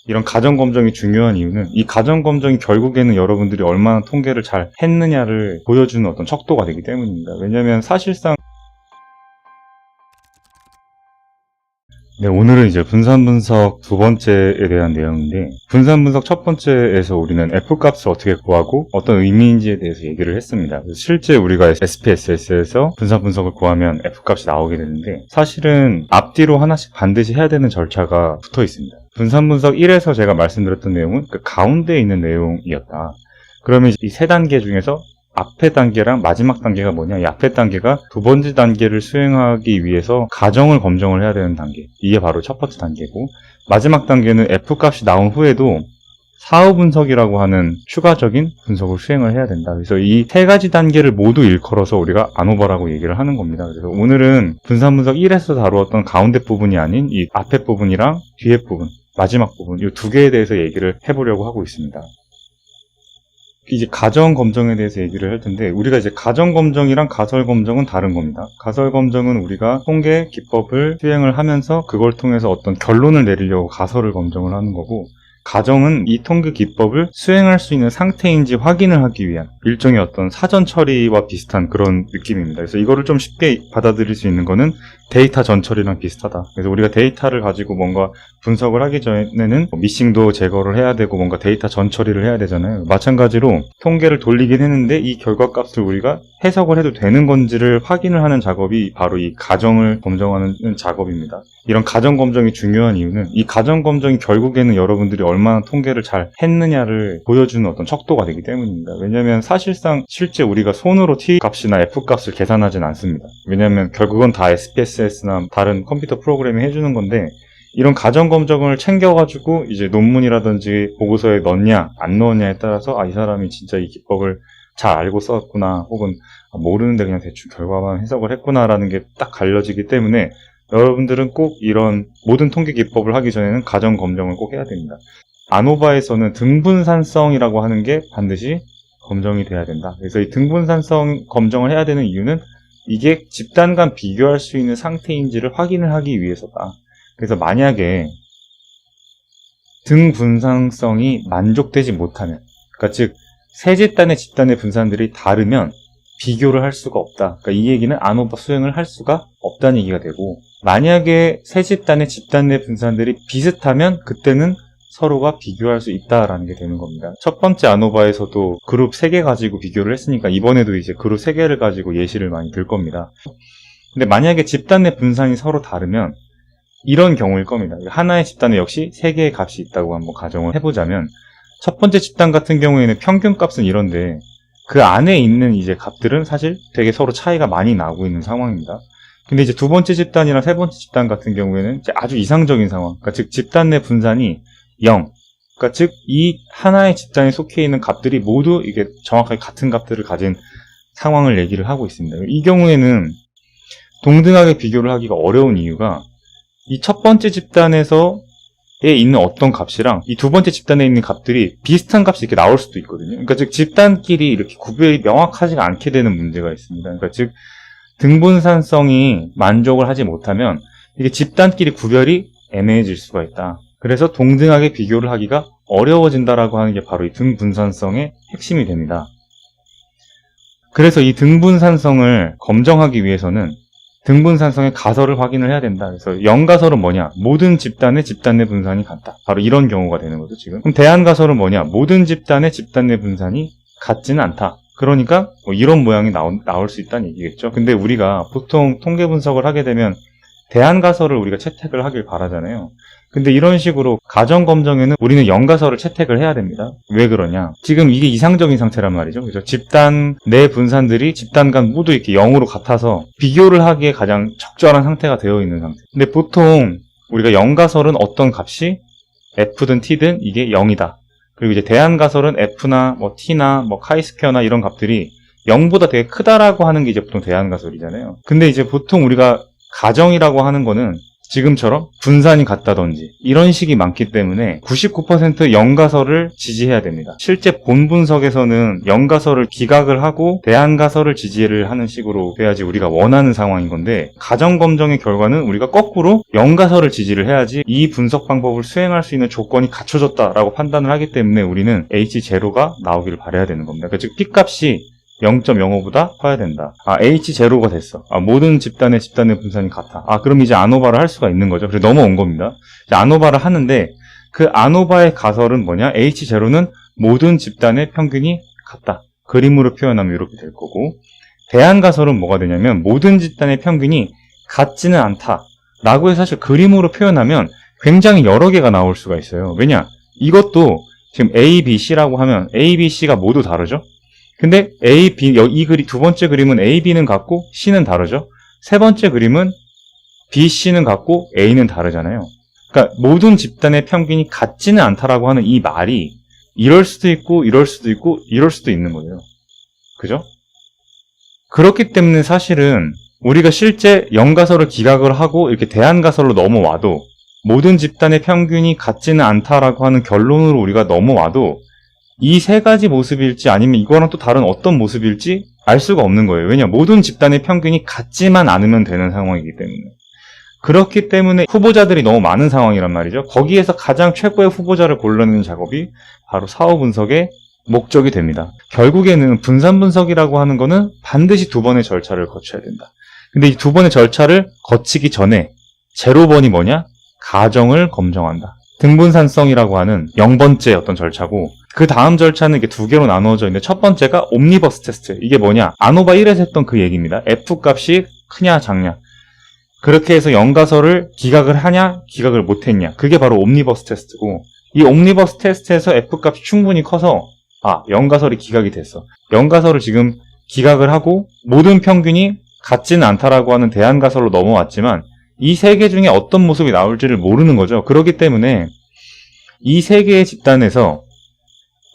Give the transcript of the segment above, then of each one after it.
이런 가정검정이 중요한 이유는 이 가정검정이 결국에는 여러분들이 얼마나 통계를 잘 했느냐를 보여주는 어떤 척도가 되기 때문입니다. 왜냐하면 사실상 오늘은 이제 분산 분석 두 번째에 대한 내용인데, 분산 분석 첫 번째에서 우리는 F값을 어떻게 구하고 어떤 의미인지에 대해서 얘기를 했습니다. 실제 우리가 SPSS에서 분산 분석을 구하면 F값이 나오게 되는데, 사실은 앞뒤로 하나씩 반드시 해야 되는 절차가 붙어 있습니다. 분산 분석 1에서 제가 말씀드렸던 내용은 그 가운데에 있는 내용이었다. 그러면 이 세 단계 중에서 앞에 단계랑 마지막 단계가 뭐냐? 이 앞에 단계가 두 번째 단계를 수행하기 위해서 가정을 검정을 해야 되는 단계. 이게 바로 첫 번째 단계고, 마지막 단계는 F값이 나온 후에도 사후 분석이라고 하는 추가적인 분석을 수행을 해야 된다. 그래서 이 세 가지 단계를 모두 일컬어서 우리가 아노바라고 얘기를 하는 겁니다. 그래서 오늘은 분산 분석 1에서 다루었던 가운데 부분이 아닌 이 앞에 부분이랑 뒤에 부분, 마지막 부분, 이 두 개에 대해서 얘기를 해보려고 하고 있습니다. 이제 가정 검정에 대해서 얘기를 할 텐데, 우리가 이제 가정 검정이랑 가설 검정은 다른 겁니다. 가설 검정은 우리가 통계 기법을 수행을 하면서 그걸 통해서 어떤 결론을 내리려고 가설을 검정을 하는 거고, 가정은 이 통계 기법을 수행할 수 있는 상태인지 확인을 하기 위한 일종의 어떤 사전 처리와 비슷한 그런 느낌입니다. 그래서 이거를 좀 쉽게 받아들일 수 있는 거는 데이터 전처리랑 비슷하다. 그래서 우리가 데이터를 가지고 뭔가 분석을 하기 전에는 미싱도 제거를 해야 되고 뭔가 데이터 전처리를 해야 되잖아요. 마찬가지로 통계를 돌리긴 했는데 이 결과값을 우리가 해석을 해도 되는 건지를 확인을 하는 작업이 바로 이 가정을 검정하는 작업입니다. 이런 가정 검정이 중요한 이유는 이 가정 검정이 결국에는 여러분들이 얼마나 통계를 잘 했느냐를 보여주는 어떤 척도가 되기 때문입니다. 왜냐하면 사실상 실제 우리가 손으로 T값이나 F값을 계산하진 않습니다. 왜냐하면 결국은 다 SPSS나 다른 컴퓨터 프로그램이 해주는 건데, 이런 가정 검정을 챙겨가지고 이제 논문이라든지 보고서에 넣냐 안 넣었냐에 따라서 이 사람이 진짜 이 기법을 잘 알고 썼구나, 혹은 모르는데 그냥 대충 결과만 해석을 했구나라는 게 딱 갈려지기 때문에 여러분들은 꼭 이런 모든 통계 기법을 하기 전에는 가정 검정을 꼭 해야 됩니다. 아노바에서는 등분산성이라고 하는 게 반드시 검정이 돼야 된다. 그래서 이 등분산성 검정을 해야 되는 이유는 이게 집단 간 비교할 수 있는 상태인지를 확인을 하기 위해서다. 그래서 만약에 등분산성이 만족되지 못하면, 그러니까 즉 세 집단의 분산들이 다르면 비교를 할 수가 없다. 그러니까 이 얘기는 아노바 수행을 할 수가 없다는 얘기가 되고, 만약에 세 집단 내 분산들이 비슷하면 그때는 서로가 비교할 수 있다라는 게 되는 겁니다. 첫 번째 아노바에서도 그룹 3개 가지고 비교를 했으니까 이번에도 이제 그룹 3개를 가지고 예시를 많이 들 겁니다. 근데 만약에 집단 내 분산이 서로 다르면 이런 경우일 겁니다. 하나의 집단에 역시 3개의 값이 있다고 한번 가정을 해보자면, 첫 번째 집단 같은 경우에는 평균값은 이런데 그 안에 있는 이제 값들은 사실 되게 서로 차이가 많이 나고 있는 상황입니다. 근데 이제 두 번째 집단이랑 세 번째 집단 같은 경우에는 이제 아주 이상적인 상황, 그러니까 즉 집단 내 분산이 0, 그러니까 즉 이 하나의 집단에 속해 있는 값들이 모두 이게 정확하게 같은 값들을 가진 상황을 얘기를 하고 있습니다. 이 경우에는 동등하게 비교를 하기가 어려운 이유가, 이 첫 번째 집단에서에 있는 어떤 값이랑 이 두 번째 집단에 있는 값들이 비슷한 값이 이렇게 나올 수도 있거든요. 그러니까 즉 집단끼리 이렇게 구별이 명확하지가 않게 되는 문제가 있습니다. 그러니까 즉 등분산성이 만족을 하지 못하면 이게 집단끼리 구별이 애매해질 수가 있다. 그래서 동등하게 비교를 하기가 어려워진다라고 하는 게 바로 이 등분산성의 핵심이 됩니다. 그래서 이 등분산성을 검정하기 위해서는 등분산성의 가설을 확인을 해야 된다. 그래서 0가설은 뭐냐? 모든 집단 내 분산이 같다. 바로 이런 경우가 되는 거죠, 지금. 그럼 대안가설은 뭐냐? 모든 집단 내 분산이 같지는 않다. 그러니까 이런 모양이 나올 수 있다는 얘기겠죠. 근데 우리가 보통 통계 분석을 하게 되면 대안가설을 우리가 채택을 하길 바라잖아요. 근데 이런 식으로 가정 검정에는 우리는 0가설을 채택을 해야 됩니다. 왜 그러냐? 지금 이게 이상적인 상태란 말이죠. 그래서 집단 내 분산들이 집단 간 모두 이렇게 0으로 같아서 비교를 하기에 가장 적절한 상태가 되어 있는 상태. 근데 보통 우리가 0가설은 어떤 값이 F든 T든 이게 0이다. 그리고 이제 대안가설은 F나 T나 카이스퀘어나 이런 값들이 0보다 되게 크다라고 하는 게 이제 보통 대안가설이잖아요. 근데 이제 보통 우리가 가정이라고 하는 거는 지금처럼 분산이 같다든지 이런 식이 많기 때문에 99% 영가설을 지지해야 됩니다. 실제 본 분석에서는 영가설을 기각을 하고 대안가설을 지지를 하는 식으로 돼야지 우리가 원하는 상황인 건데, 가정검정의 결과는 우리가 거꾸로 영가설을 지지를 해야지 이 분석 방법을 수행할 수 있는 조건이 갖춰졌다라고 판단을 하기 때문에 우리는 H0가 나오기를 바라야 되는 겁니다. 그러니까 즉 P값이 0.05보다 커야 된다. H0가 됐어. 모든 집단의 분산이 같아. 그럼 이제 아노바를 할 수가 있는 거죠. 그래서 넘어온 겁니다. 이제 아노바를 하는데, 그 아노바의 가설은 뭐냐? H0는 모든 집단의 평균이 같다. 그림으로 표현하면 이렇게 될 거고, 대안 가설은 뭐가 되냐면 모든 집단의 평균이 같지는 않다 라고 해서 사실 그림으로 표현하면 굉장히 여러 개가 나올 수가 있어요. 왜냐? 이것도 지금 A, B, C라고 하면 A, B, C가 모두 다르죠? 근데 A, B, 두 번째 그림은 A, B는 같고 C는 다르죠? 세 번째 그림은 B, C는 같고 A는 다르잖아요. 그러니까 모든 집단의 평균이 같지는 않다라고 하는 이 말이 이럴 수도 있고 이럴 수도 있고 이럴 수도 있는 거예요. 그죠? 그렇기 때문에 사실은 우리가 실제 영가설을 기각을 하고 이렇게 대안가설로 넘어와도 모든 집단의 평균이 같지는 않다라고 하는 결론으로 우리가 넘어와도 이 세 가지 모습일지 아니면 이거랑 또 다른 어떤 모습일지 알 수가 없는 거예요. 왜냐? 모든 집단의 평균이 같지만 않으면 되는 상황이기 때문에. 그렇기 때문에 후보자들이 너무 많은 상황이란 말이죠. 거기에서 가장 최고의 후보자를 골라내는 작업이 바로 사후 분석의 목적이 됩니다. 결국에는 분산 분석이라고 하는 거는 반드시 두 번의 절차를 거쳐야 된다. 근데 이 두 번의 절차를 거치기 전에 0번이 뭐냐? 가정을 검증한다. 등분산성이라고 하는 0번째 어떤 절차고, 그 다음 절차는 이게 두 개로 나누어져 있는데, 첫 번째가 옴니버스 테스트. 이게 뭐냐? 아노바 1에서 했던 그 얘기입니다. F값이 크냐 작냐. 그렇게 해서 영가설을 기각을 하냐 기각을 못했냐. 그게 바로 옴니버스 테스트고, 이 옴니버스 테스트에서 F값이 충분히 커서 영가설이 기각이 됐어. 영가설을 지금 기각을 하고 모든 평균이 같지는 않다라고 하는 대안가설로 넘어왔지만 이 세 개 중에 어떤 모습이 나올지를 모르는 거죠. 그렇기 때문에 이 세 개의 집단에서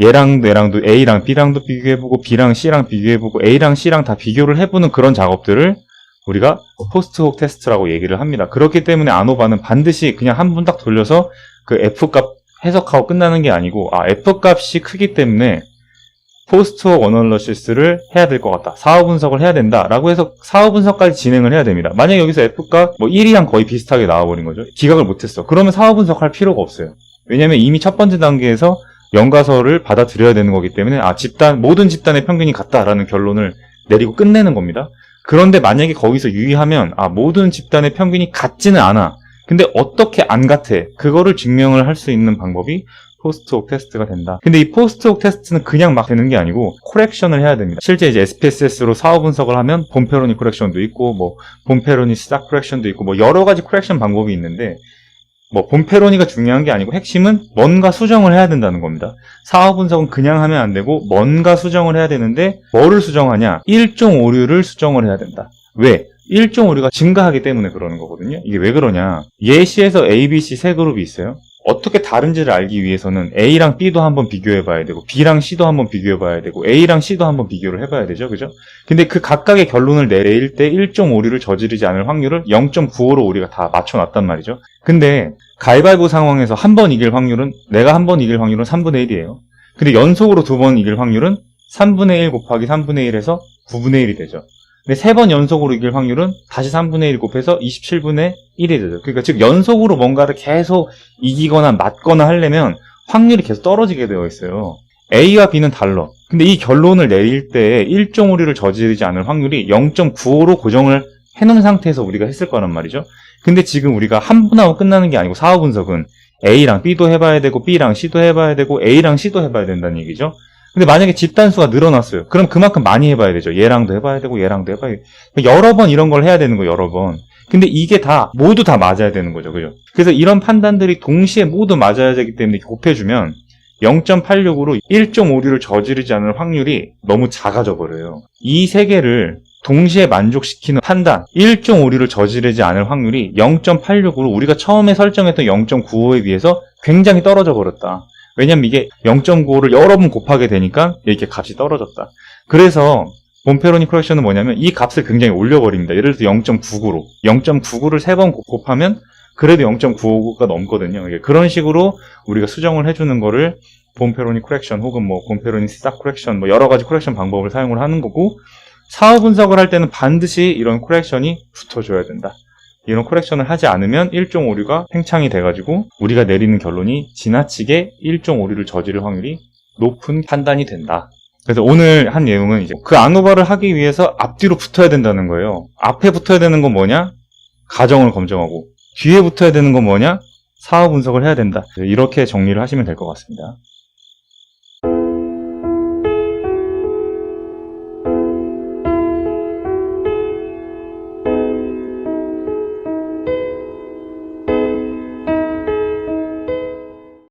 얘랑도 A랑 B랑도 비교해보고 B랑 C랑 비교해보고 A랑 C랑 다 비교를 해보는 그런 작업들을 우리가 포스트혹 테스트라고 얘기를 합니다. 그렇기 때문에 아노바는 반드시 그냥 한 번 딱 돌려서 그 F값 해석하고 끝나는 게 아니고, F값이 크기 때문에 포스트혹 어널러시스를 해야 될 것 같다. 사후 분석을 해야 된다. 라고 해서 사후 분석까지 진행을 해야 됩니다. 만약에 여기서 F값 1이랑 거의 비슷하게 나와버린 거죠. 기각을 못했어. 그러면 사후 분석할 필요가 없어요. 왜냐면 이미 첫 번째 단계에서 영가설을 받아들여야 되는 거기 때문에 모든 집단의 평균이 같다라는 결론을 내리고 끝내는 겁니다. 그런데 만약에 거기서 유의하면 모든 집단의 평균이 같지는 않아. 근데 어떻게 안 같아? 그거를 증명을 할 수 있는 방법이 포스트혹 테스트가 된다. 근데 이 포스트혹 테스트는 그냥 막 되는 게 아니고 코렉션을 해야 됩니다. 실제 이제 SPSS로 사후 분석을 하면 본페로니 코렉션도 있고 본페로니 스탁 코렉션도 있고 여러 가지 코렉션 방법이 있는데, 본페로니가 중요한 게 아니고 핵심은 뭔가 수정을 해야 된다는 겁니다. 사후 분석은 그냥 하면 안 되고 뭔가 수정을 해야 되는데, 뭐를 수정하냐? 일종 오류를 수정을 해야 된다. 왜? 일종 오류가 증가하기 때문에 그러는 거거든요. 이게 왜 그러냐? 예시에서 A, B, C 세 그룹이 있어요. 어떻게 다른지를 알기 위해서는 A랑 B도 한번 비교해봐야 되고 B랑 C도 한번 비교해봐야 되고 A랑 C도 한번 비교를 해봐야 되죠. 그죠? 근데 그 각각의 결론을 내릴 때 일종 오류를 저지르지 않을 확률을 0.95로 우리가 다 맞춰놨단 말이죠. 근데 가위바위보 상황에서 한 번 이길 확률은, 내가 한 번 이길 확률은 3분의 1이에요. 근데 연속으로 두 번 이길 확률은 3분의 1 곱하기 3분의 1에서 9분의 1이 되죠. 근데 세 번 연속으로 이길 확률은 다시 3분의 1 곱해서 27분의 1이 되죠. 그러니까 즉 연속으로 뭔가를 계속 이기거나 맞거나 하려면 확률이 계속 떨어지게 되어 있어요. A와 B는 달라. 근데 이 결론을 내릴 때 일종 오류를 저지르지 않을 확률이 0.95로 고정을 해놓은 상태에서 우리가 했을 거란 말이죠. 근데 지금 우리가 한 번 하고 끝나는 게 아니고 사후 분석은 A랑 B도 해봐야 되고 B랑 C도 해봐야 되고 A랑 C도 해봐야 된다는 얘기죠. 근데 만약에 집단수가 늘어났어요. 그럼 그만큼 많이 해봐야 되죠. 얘랑도 해봐야 되고 얘랑도 해봐야 되고 여러 번 이런 걸 해야 되는 거예요. 여러 번. 근데 이게 모두 다 맞아야 되는 거죠. 그죠? 그래서 이런 판단들이 동시에 모두 맞아야 되기 때문에 곱해주면 0.86으로 일종 오류를 저지르지 않을 확률이 너무 작아져 버려요. 이 세 개를 동시에 만족시키는 판단, 일종 오류를 저지르지 않을 확률이 0.86으로 우리가 처음에 설정했던 0.95에 비해서 굉장히 떨어져 버렸다. 왜냐면 이게 0.95를 여러 번 곱하게 되니까 이렇게 값이 떨어졌다. 그래서 본페로니 코렉션은 뭐냐면 이 값을 굉장히 올려버립니다. 예를 들어서 0.99로 0.99를 세 번 곱하면 그래도 0.95가 넘거든요. 그런 식으로 우리가 수정을 해주는 거를 본페로니 코렉션 혹은 뭐 본페로니 스탁 코렉션 뭐 여러 가지 코렉션 방법을 사용을 하는 거고, 사후 분석을 할 때는 반드시 이런 코렉션이 붙어줘야 된다. 이런 코렉션을 하지 않으면 1종 오류가 팽창이 돼가지고 우리가 내리는 결론이 지나치게 1종 오류를 저지를 확률이 높은 판단이 된다. 그래서 오늘 한 내용은 이제 그 아노바를 하기 위해서 앞뒤로 붙어야 된다는 거예요. 앞에 붙어야 되는 건 뭐냐? 가정을 검증하고, 뒤에 붙어야 되는 건 뭐냐? 사후 분석을 해야 된다. 이렇게 정리를 하시면 될 것 같습니다.